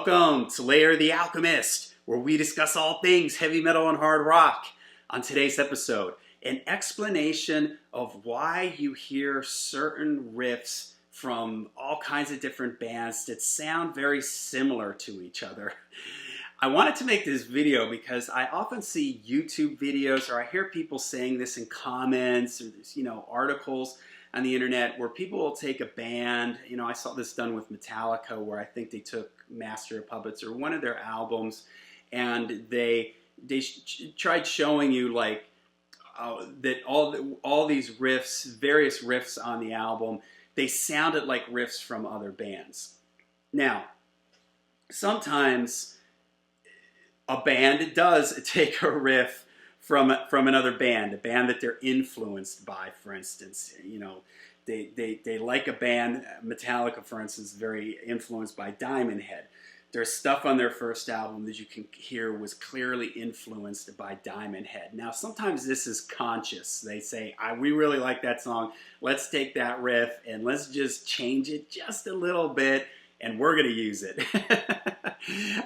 Welcome to Layer the Alchemist, where we discuss all things heavy metal and hard rock. On today's episode, an explanation of why you hear certain riffs from all kinds of different bands that sound very similar to each other. I wanted to make this video because I often see YouTube videos, or I hear people saying this in comments, or articles on the internet where people will take a band. I saw this done with Metallica, where I think they took Master of Puppets or one of their albums, and they tried showing you like that all these riffs, various riffs on the album, they sounded like riffs from other bands. Now, sometimes a band does take a riff from another band, a band that they're influenced by, for instance. They like a band, Metallica, for instance, very influenced by Diamond Head. There's stuff on their first album that you can hear was clearly influenced by Diamond Head. Now, sometimes this is conscious. They say, we really like that song. Let's take that riff and let's just change it just a little bit, and we're going to use it.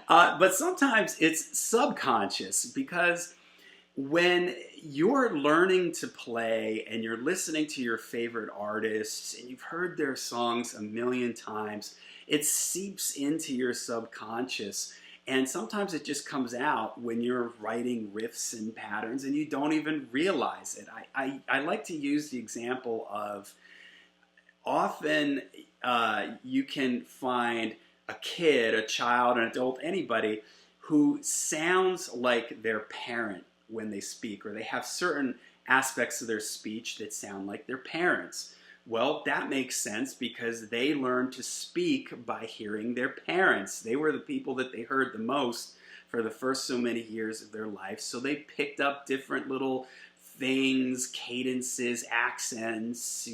But sometimes it's subconscious, because when you're learning to play and you're listening to your favorite artists and you've heard their songs a million times, it seeps into your subconscious, and sometimes it just comes out when you're writing riffs and patterns and you don't even realize it. I like to use the example of, often you can find a kid, a child, an adult, anybody who sounds like their parent when they speak, or they have certain aspects of their speech that sound like their parents. Well, that makes sense because they learned to speak by hearing their parents. They were the people that they heard the most for the first so many years of their life, so they picked up different little things, cadences, accents,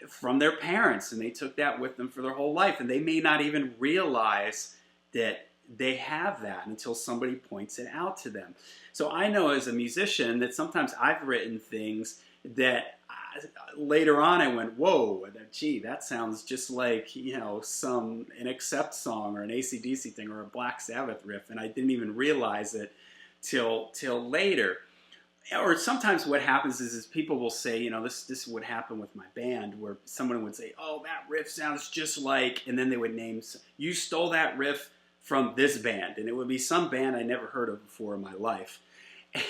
from their parents, and they took that with them for their whole life, and they may not even realize that they have that until somebody points it out to them. So I know as a musician that sometimes I've written things that later on I went, whoa, gee, that sounds just like, an Accept song or an AC/DC thing or a Black Sabbath riff, and I didn't even realize it till later. Or sometimes what happens is people will say, this would happen with my band, where someone would say, oh, that riff sounds just like, and then they would name, you stole that riff from this band, and it would be some band I never heard of before in my life.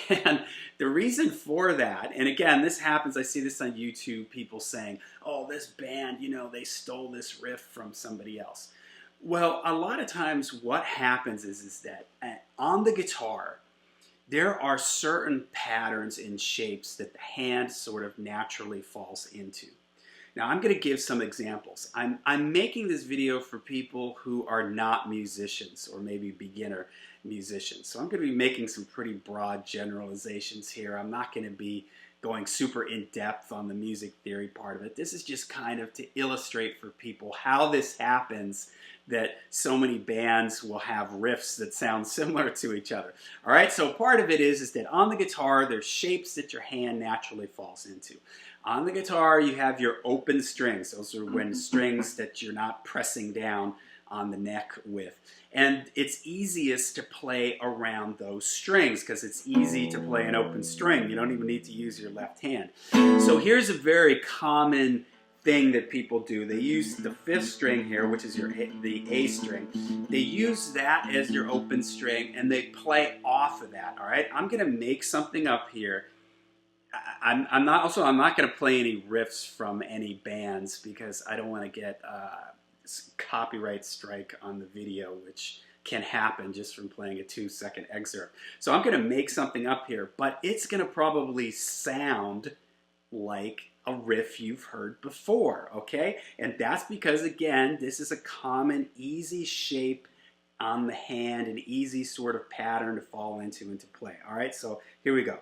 And the reason for that, and again, this happens, I see this on YouTube, people saying, oh, this band, they stole this riff from somebody else. Well, a lot of times what happens is that on the guitar, there are certain patterns and shapes that the hand sort of naturally falls into. Now, I'm going to give some examples. I'm making this video for people who are not musicians, or maybe beginner musicians. So I'm going to be making some pretty broad generalizations here. I'm not going to be going super in-depth on the music theory part of it. This is just kind of to illustrate for people how this happens, that so many bands will have riffs that sound similar to each other. All right, so part of it is that on the guitar, there's shapes that your hand naturally falls into. On the guitar, you have your open strings. Those are when strings that you're not pressing down on the neck with. And it's easiest to play around those strings because it's easy to play an open string. You don't even need to use your left hand. So here's a very common thing that people do. They use the fifth string here, which is the A string. They use that as your open string, and they play off of that. All right, I'm going to make something up here. I'm not going to play any riffs from any bands because I don't want to get copyright strike on the video, which can happen just from playing a 2-second excerpt. So I'm going to make something up here, but it's going to probably sound like a riff you've heard before, okay? And that's because, again, this is a common, easy shape on the hand, an easy sort of pattern to fall into and to play. All right, so here we go.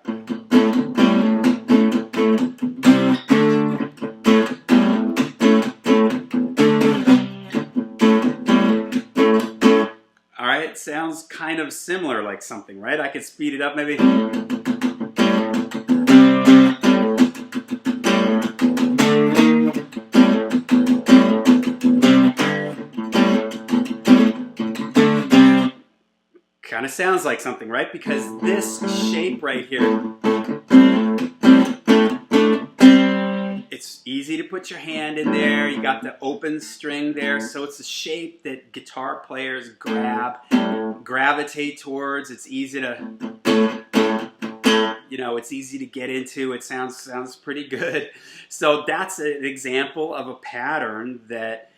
All right, sounds kind of similar like something, right? I could speed it up maybe. sounds like something, right? Because this shape right here, it's easy to put your hand in there. You got the open string there, so it's a shape that guitar players gravitate towards. It's easy to, it's easy to get into. It sounds pretty good. So that's an example of a pattern that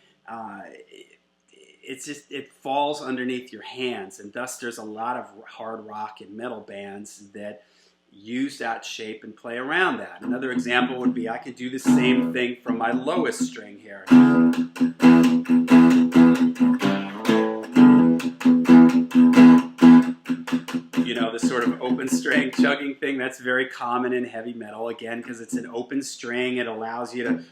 it falls underneath your hands, and thus there's a lot of hard rock and metal bands that use that shape and play around that. Another example would be I could do the same thing from my lowest string here. The sort of open string chugging thing, that's very common in heavy metal, again, because it's an open string. It allows you to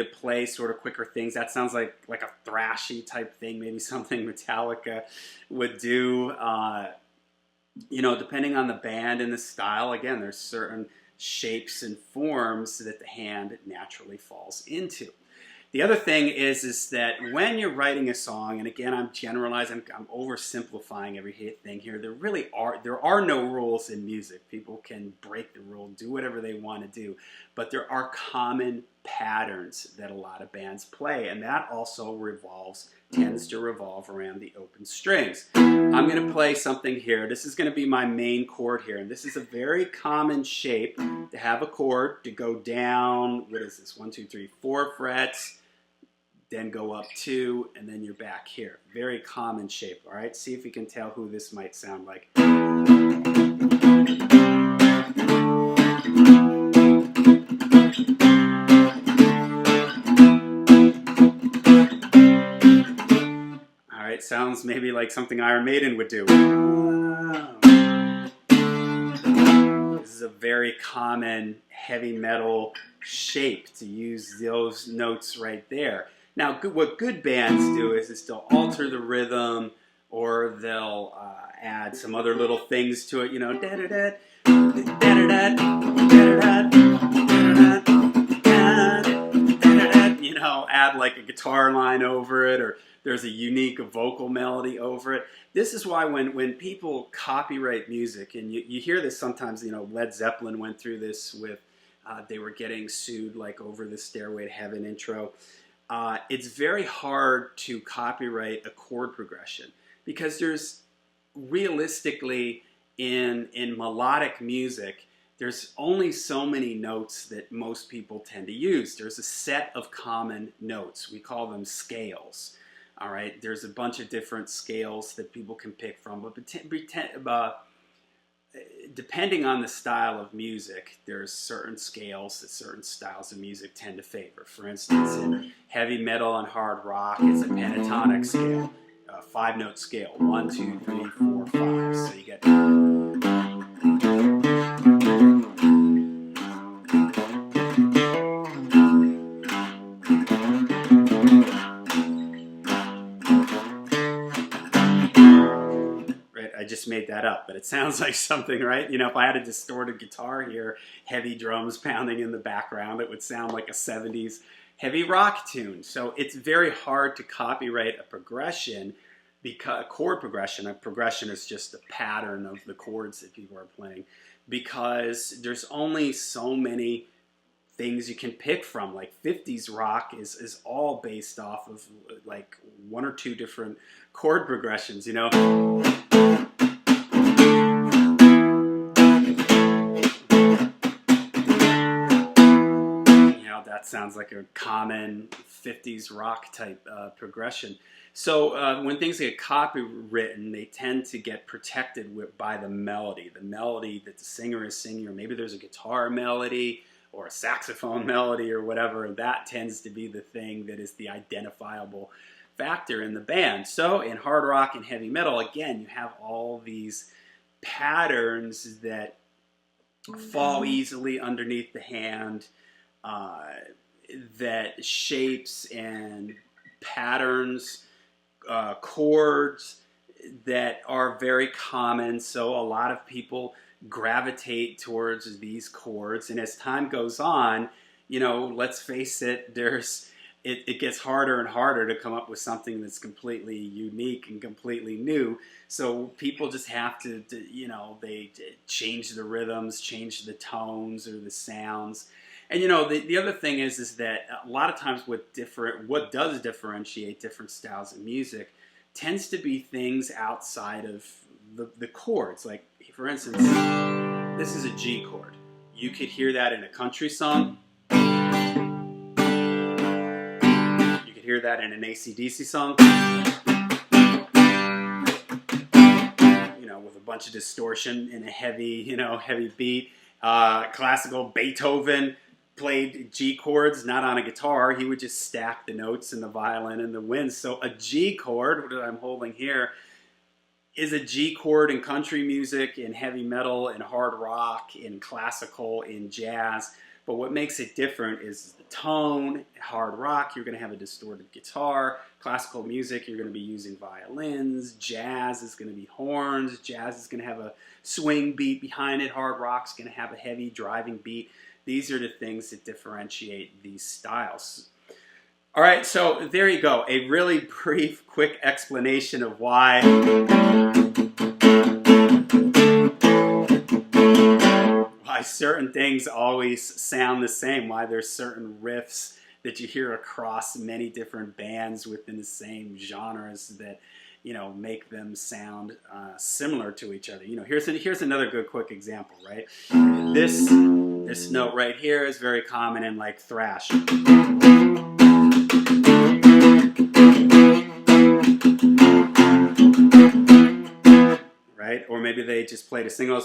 play sort of quicker things. That sounds like a thrashy type thing, maybe something Metallica would do. Depending on the band and the style, again, there's certain shapes and forms that the hand naturally falls into. The other thing is that when you're writing a song, and again, I'm generalizing, I'm oversimplifying everything here. There are no rules in music. People can break the rule, do whatever they want to do, but there are common patterns that a lot of bands play, and that also tends to revolve around the open strings. I'm going to play something here. This is going to be my main chord here, and this is a very common shape to have a chord to go down. What is this? 1, 2, 3, 4 frets, then go up 2, and then you're back here. Very common shape. All right, see if you can tell who this might sound like. It sounds maybe like something Iron Maiden would do. This is a very common heavy metal shape to use those notes right there. Now, what good bands do is they'll alter the rhythm, or they'll add some other little things to it. Add like a guitar line over it, or there's a unique vocal melody over it. This is why when people copyright music, and you hear this sometimes, Led Zeppelin went through this with, they were getting sued like over the Stairway to Heaven intro. It's very hard to copyright a chord progression, because there's realistically in melodic music, there's only so many notes that most people tend to use. There's a set of common notes. We call them scales. All right, there's a bunch of different scales that people can pick from, but depending on the style of music, there's certain scales that certain styles of music tend to favor. For instance, in heavy metal and hard rock, it's a pentatonic scale, a 5-note scale, 1, 2, 3, 4, 5. So you get. I just made that up, but it sounds like something, right? If I had a distorted guitar here, heavy drums pounding in the background, it would sound like a 70s heavy rock tune. So it's very hard to copyright a progression, because a chord progression. A progression is just a pattern of the chords that people are playing, because there's only so many things you can pick from. Like 50s rock is all based off of like 1 or 2 different chord progressions, That sounds like a common 50s rock type progression. So when things get copywritten, they tend to get protected by the melody that the singer is singing, or maybe there's a guitar melody or a saxophone melody or whatever, and that tends to be the thing that is the identifiable factor in the band. So in hard rock and heavy metal, again, you have all these patterns that fall easily underneath the hand, that shapes and patterns, chords that are very common. So a lot of people gravitate towards these chords, and as time goes on, you know, let's face it, it gets harder and harder to come up with something that's completely unique and completely new. So people just have to you know, they change the rhythms, change the tones or the sounds. And you know, the other thing is that a lot of times what does differentiate different styles of music tends to be things outside of the chords. Like, for instance, this is a G chord. You could hear that in a country song. You could hear that in an AC/DC song. You know, with a bunch of distortion and a heavy, you know, heavy beat. Classical Beethoven played G chords, not on a guitar. He would just stack the notes in the violin and the winds. So a G chord, what I'm holding here, is a G chord in country music, in heavy metal, in hard rock, in classical, in jazz. But what makes it different is the tone. Hard rock, you're going to have a distorted guitar. Classical music, you're going to be using violins. Jazz is going to be horns. Jazz is going to have a swing beat behind it. Hard rock's going to have a heavy driving beat. These are the things that differentiate these styles. All right, so there you go. A really brief, quick explanation of why certain things always sound the same, why there's certain riffs that you hear across many different bands within the same genres that, you know, make them sound similar to each other. You know, here's another good quick example, right? This note right here is very common in like thrash. Right? Or maybe they just played a single.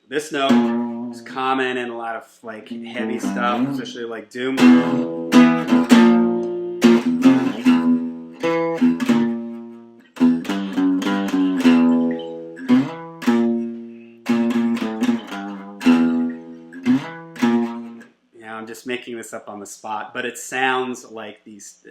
This note is common in a lot of like heavy stuff, especially like doom. Yeah, I'm just making this up on the spot, but it sounds like these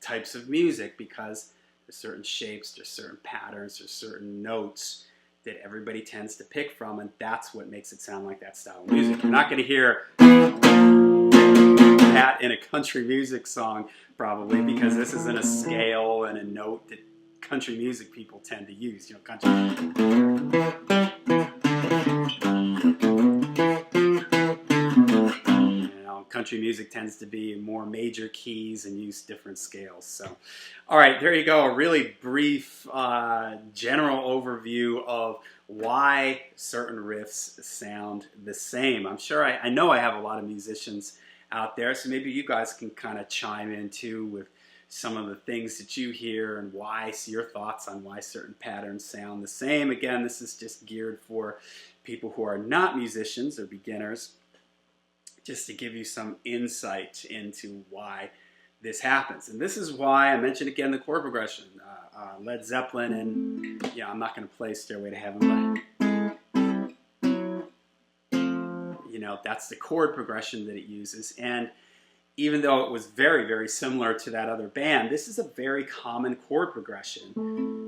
types of music because there's certain shapes, there's certain patterns, there's certain notes that everybody tends to pick from, and that's what makes it sound like that style of music. You're not going to hear that in a country music song, probably, because this isn't a scale and a note that country music people tend to use. You know, country music tends to be more major keys and use different scales. So, all right, there you go. A really brief general overview of why certain riffs sound the same. I'm sure I know I have a lot of musicians out there, so maybe you guys can kind of chime in too with some of the things that you hear and why, see your thoughts on why certain patterns sound the same. Again, this is just geared for people who are not musicians or beginners, just to give you some insight into why this happens. And this is why I mentioned again the chord progression. Led Zeppelin, and yeah, I'm not going to play Stairway to Heaven, but you know, that's the chord progression that it uses. And even though it was very, very similar to that other band, this is a very common chord progression.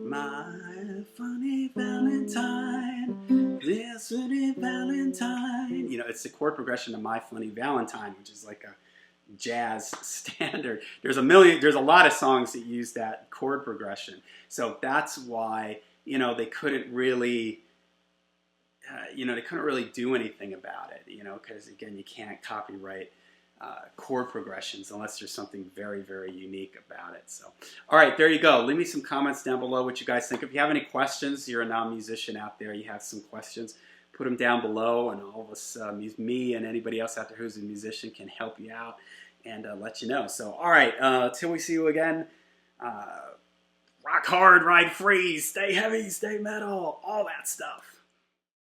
My funny Valentine, this funny Valentine. You know, it's the chord progression of My Funny Valentine, which is like a jazz standard. There's a lot of songs that use that chord progression. So that's why, you know, they couldn't really do anything about it, you know, because again, you can't copyright chord progressions unless there's something very, very unique about it. So, all right, there you go. Leave me some comments down below what you guys think. If you have any questions, you're a non-musician out there, you have some questions, put them down below, and all of us, me and anybody else out there who's a musician can help you out and let you know. So, all right, till we see you again, rock hard, ride free, stay heavy, stay metal, all that stuff.